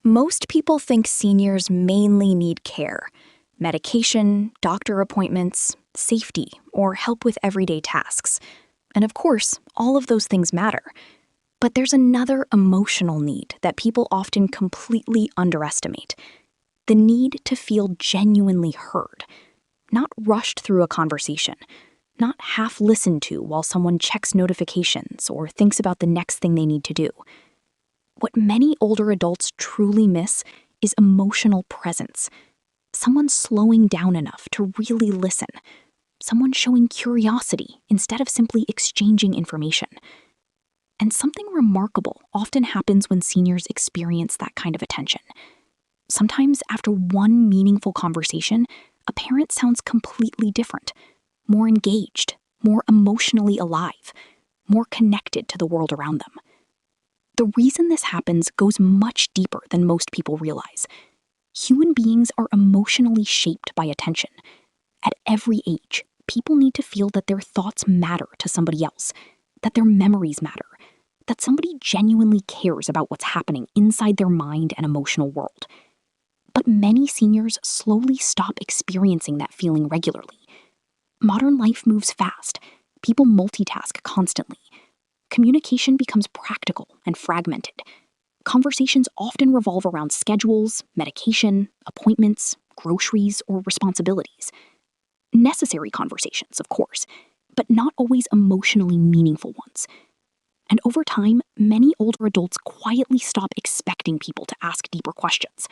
Most people think seniors mainly need care, medication, doctor appointments, safety, or help with everyday tasks. And of course, all of those things matter. But there's another emotional need that people often completely underestimate: the need to feel genuinely heard, not rushed through a conversation, not half listened to while someone checks notifications or thinks about the next thing they need to do. What many older adults truly miss is emotional presence. Someone slowing down enough to really listen. Someone showing curiosity instead of simply exchanging information. And something remarkable often happens when seniors experience that kind of attention. Sometimes after one meaningful conversation, a parent sounds completely different, more engaged, more emotionally alive, more connected to the world around them. The reason this happens goes much deeper than most people realize. Human beings are emotionally shaped by attention. At every age, people need to feel that their thoughts matter to somebody else, that their memories matter, that somebody genuinely cares about what's happening inside their mind and emotional world. But many seniors slowly stop experiencing that feeling regularly. Modern life moves fast. People multitask constantly. Communication becomes practical and fragmented. Conversations often revolve around schedules, medication, appointments, groceries, or responsibilities. Necessary conversations, of course, but not always emotionally meaningful ones. And over time, many older adults quietly stop expecting people to ask deeper questions.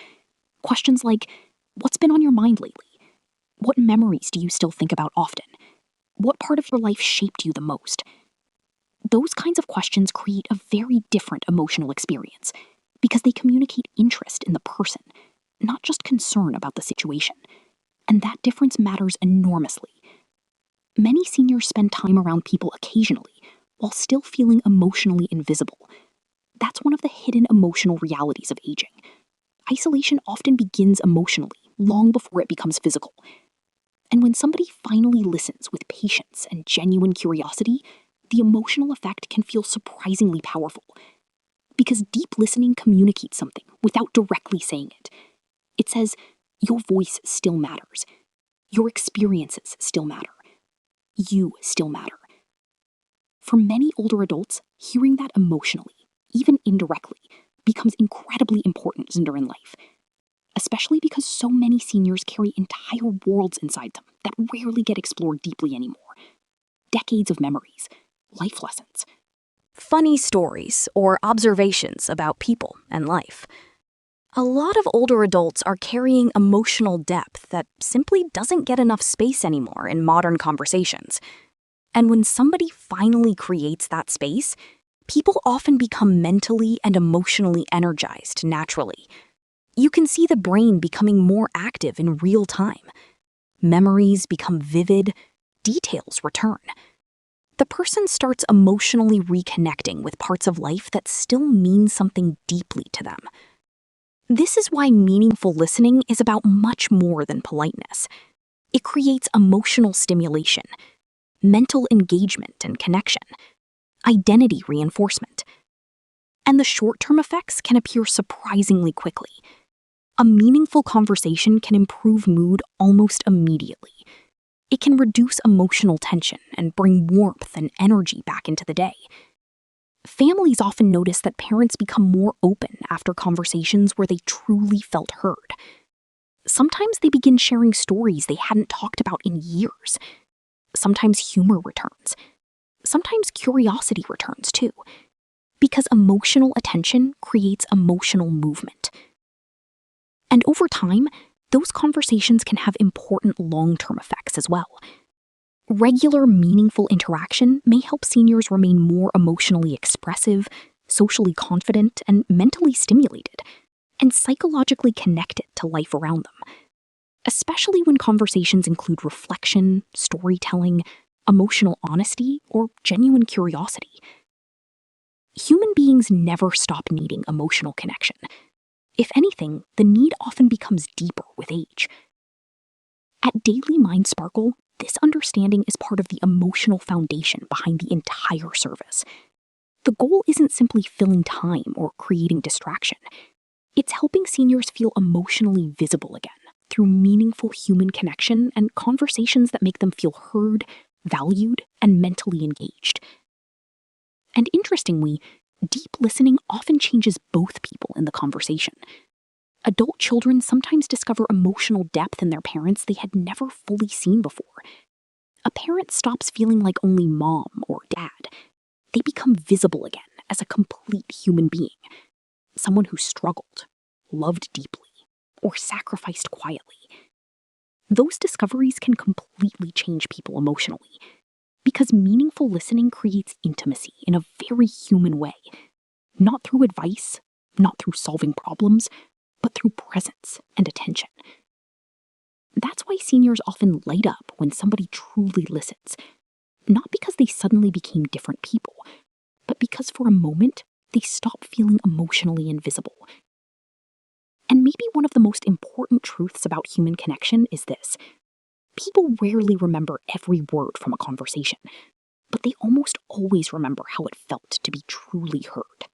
Questions like, what's been on your mind lately? What memories do you still think about often? What part of your life shaped you the most? Those kinds of questions create a very different emotional experience because they communicate interest in the person, not just concern about the situation. And that difference matters enormously. Many seniors spend time around people occasionally while still feeling emotionally invisible. That's one of the hidden emotional realities of aging. Isolation often begins emotionally, long before it becomes physical. And when somebody finally listens with patience and genuine curiosity, the emotional effect can feel surprisingly powerful. Because deep listening communicates something without directly saying it. It says, your voice still matters. Your experiences still matter. You still matter. For many older adults, hearing that emotionally, even indirectly, becomes incredibly important later in life. Especially because so many seniors carry entire worlds inside them that rarely get explored deeply anymore. Decades of memories, life lessons, funny stories, or observations about people and life. A lot of older adults are carrying emotional depth that simply doesn't get enough space anymore in modern conversations. And when somebody finally creates that space, people often become mentally and emotionally energized naturally. You can see the brain becoming more active in real time. Memories become vivid, details return. The person starts emotionally reconnecting with parts of life that still mean something deeply to them. This is why meaningful listening is about much more than politeness. It creates emotional stimulation, mental engagement and connection, identity reinforcement. And the short-term effects can appear surprisingly quickly. A meaningful conversation can improve mood almost immediately. It can reduce emotional tension and bring warmth and energy back into the day. Families often notice that parents become more open after conversations where they truly felt heard. Sometimes they begin sharing stories they hadn't talked about in years. Sometimes humor returns. Sometimes curiosity returns too. Because emotional attention creates emotional movement. And over time, those conversations can have important long-term effects as well. Regular, meaningful interaction may help seniors remain more emotionally expressive, socially confident, and mentally stimulated, and psychologically connected to life around them. Especially when conversations include reflection, storytelling, emotional honesty, or genuine curiosity. Human beings never stop needing emotional connection. If anything, the need often becomes deeper with age. At DailyMindSparkle, this understanding is part of the emotional foundation behind the entire service. The goal isn't simply filling time or creating distraction. It's helping seniors feel emotionally visible again through meaningful human connection and conversations that make them feel heard, valued, and mentally engaged. And interestingly, deep listening often changes both people in the conversation. Adult children sometimes discover emotional depth in their parents they had never fully seen before. A parent stops feeling like only mom or dad. They become visible again as a complete human being, someone who struggled, loved deeply, or sacrificed quietly. Those discoveries can completely change people emotionally, because meaningful listening creates intimacy in a very human way, not through advice, not through solving problems, but through presence and attention. That's why seniors often light up when somebody truly listens, not because they suddenly became different people, but because for a moment they stop feeling emotionally invisible. And maybe one of the most important truths about human connection is this: people rarely remember every word from a conversation, but they almost always remember how it felt to be truly heard.